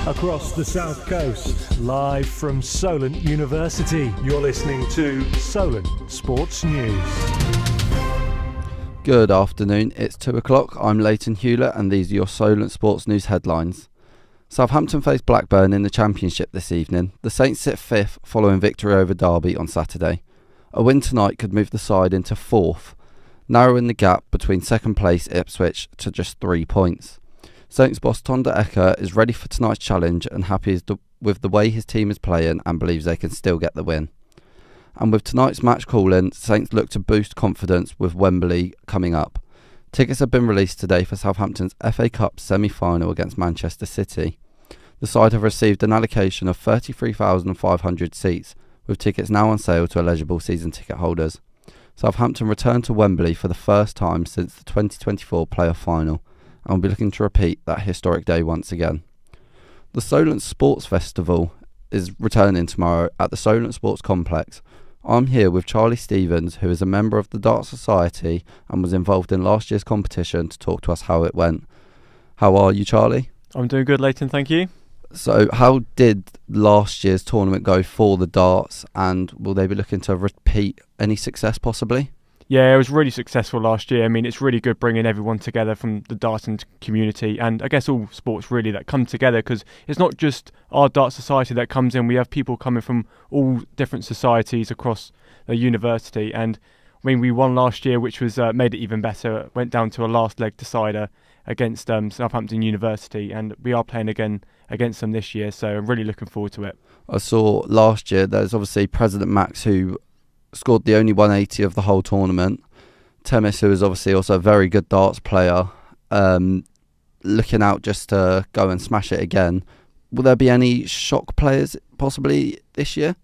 across the south coast, live from Solent University. You're listening to Solent Sports News. Good afternoon, it's 2 o'clock. I'm Leighton Hewlett and these are your Solent Sports News headlines. Southampton face Blackburn in the Championship this evening. The Saints sit 5th following victory over Derby on Saturday. A win tonight could move the side into 4th, narrowing the gap between second place Ipswich to just 3 points. Saints boss Tonda Ecker is ready for tonight's challenge and happy with the way his team is playing and believes they can still get the win. And with tonight's match call-in, Saints look to boost confidence with Wembley coming up. Tickets have been released today for Southampton's FA Cup semi-final against Manchester City. The side have received an allocation of 33,500 seats, with tickets now on sale to eligible season ticket holders. Southampton return to Wembley for the first time since the 2024 playoff final and will be looking to repeat that historic day once again. The Solent Sports Festival is returning tomorrow at the Solent Sports Complex. I'm here with Charlie Stevens, who is a member of the Darts Society and was involved in last year's competition, to talk to us how it went. How are you, Charlie? I'm doing good, Leighton, thank you. So how did last year's tournament go for the darts, and will they be looking to repeat any success possibly? Yeah, it was really successful last year. I mean, it's really good bringing everyone together from the darting community, and I guess all sports really that come together, because it's not just our Darts Society that comes in. We have people coming from all different societies across the university, and I mean, we won last year, which was made it even better. It went down to a last leg decider against Southampton University, and we are playing again against them this year, so I'm really looking forward to it. I saw last year there's obviously President Max, who scored the only 180 of the whole tournament. Temis, who is obviously also a very good darts player, looking out just to go and smash it again. Will there be any shock players possibly this year?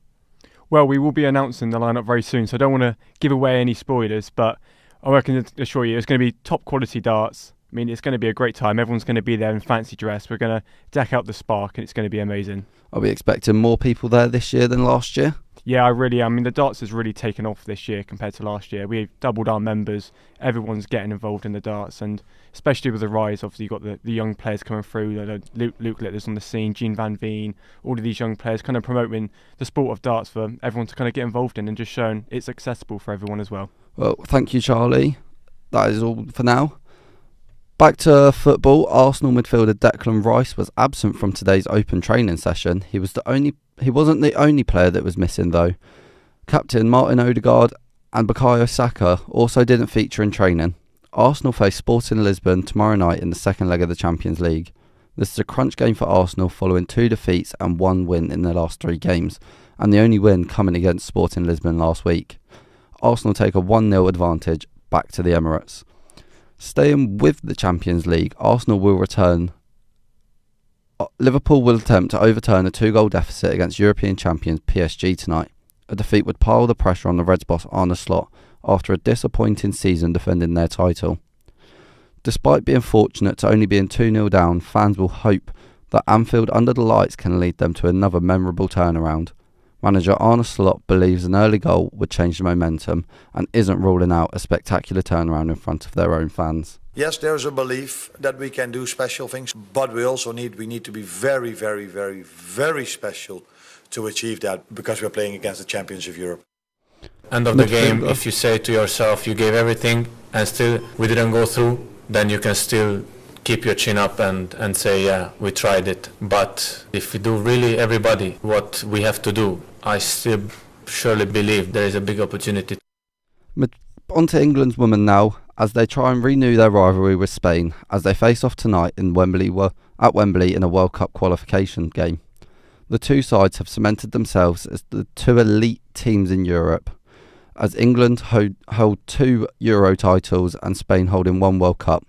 Well, we will be announcing the lineup very soon, so I don't want to give away any spoilers, but I can assure you it's going to be top quality darts. I mean, it's going to be a great time. Everyone's going to be there in fancy dress. We're going to deck out the Spark, and it's going to be amazing. Are we expecting more people there this year than last year? Yeah, I really am. I mean, the darts has really taken off this year compared to last year. We've doubled our members. Everyone's getting involved in the darts, and especially with the rise, obviously, you've got the young players coming through. Luke Littler's on the scene, Gene Van Veen, all of these young players kind of promoting the sport of darts for everyone to kind of get involved in, and just showing it's accessible for everyone as well. Well, thank you, Charlie. That is all for now. Back to football. Arsenal midfielder Declan Rice was absent from today's open training session. He wasn't the only player that was missing though. Captain Martin Odegaard and Bukayo Saka also didn't feature in training. Arsenal face Sporting Lisbon tomorrow night in the second leg of the Champions League. This is a crunch game for Arsenal following 2 defeats and 1 win in their last 3 games, and the only win coming against Sporting Lisbon last week. Arsenal take a 1-0 advantage back to the Emirates. Staying with the Champions League, Arsenal will return. Liverpool will attempt to overturn a 2-goal deficit against European champions PSG tonight. A defeat would pile the pressure on the Reds boss Arne Slot after a disappointing season defending their title. Despite being fortunate to only being 2-0 down, fans will hope that Anfield under the lights can lead them to another memorable turnaround. Manager Arne Slot believes an early goal would change the momentum and isn't ruling out a spectacular turnaround in front of their own fans. Yes, there's a belief that we can do special things, but we need to be very, very, very, very special to achieve that, because we're playing against the champions of Europe. End of the game, if you say to yourself you gave everything and still we didn't go through, then you can still keep your chin up and say, yeah, we tried it. But if we do really everybody what we have to do, I still surely believe there is a big opportunity. On to England's women now, as they try and renew their rivalry with Spain, as they face off tonight in Wembley in a World Cup qualification game. The two sides have cemented themselves as the 2 elite teams in Europe, as England hold 2 Euro titles and Spain holding 1 World Cup.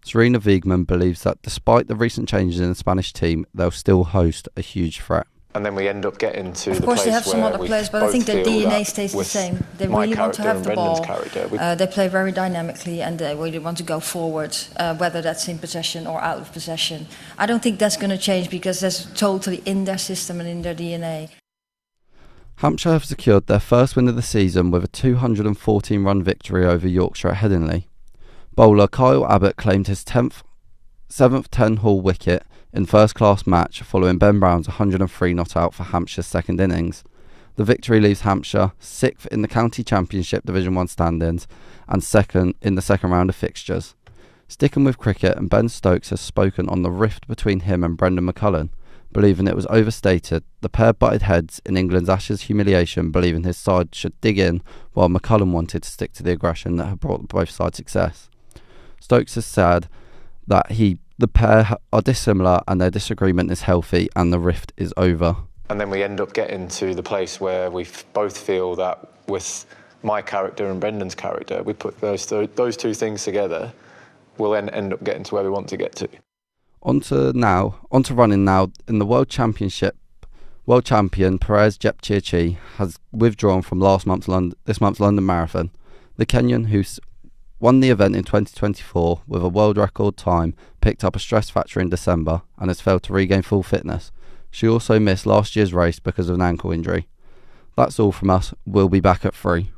Serena Wiegmann believes that despite the recent changes in the Spanish team, they'll still host a huge threat. And then we end up getting to of course they have some other players, but I think their DNA stays the same. They really want to have the ball. They play very dynamically and they really want to go forward, whether that's in possession or out of possession. I don't think that's going to change, because that's totally in their system and in their DNA. Hampshire have secured their first win of the season with a 214-run victory over Yorkshire at Headingley. Bowler Kyle Abbott claimed his 7th 10-hole wicket in first-class match following Ben Brown's 103 not out for Hampshire's second innings. The victory leaves Hampshire 6th in the County Championship Division 1 standings and 2nd in the second round of fixtures. Sticking with cricket, and Ben Stokes has spoken on the rift between him and Brendan McCullum, believing it was overstated. The pair butted heads in England's Ashes humiliation, believing his side should dig in, while McCullum wanted to stick to the aggression that had brought both sides success. Stokes has said that the pair are dissimilar and their disagreement is healthy and the rift is over. And then we end up getting to the place where we both feel that with my character and Brendan's character, we put those two things together, we'll then end up getting to where we want to get to. On to running now. In the World Championship, world champion Perez Jepchirchir has withdrawn from this month's London Marathon. The Kenyan, who won the event in 2024 with a world record time, picked up a stress fracture in December and has failed to regain full fitness. She also missed last year's race because of an ankle injury. That's all from us. We'll be back at 3.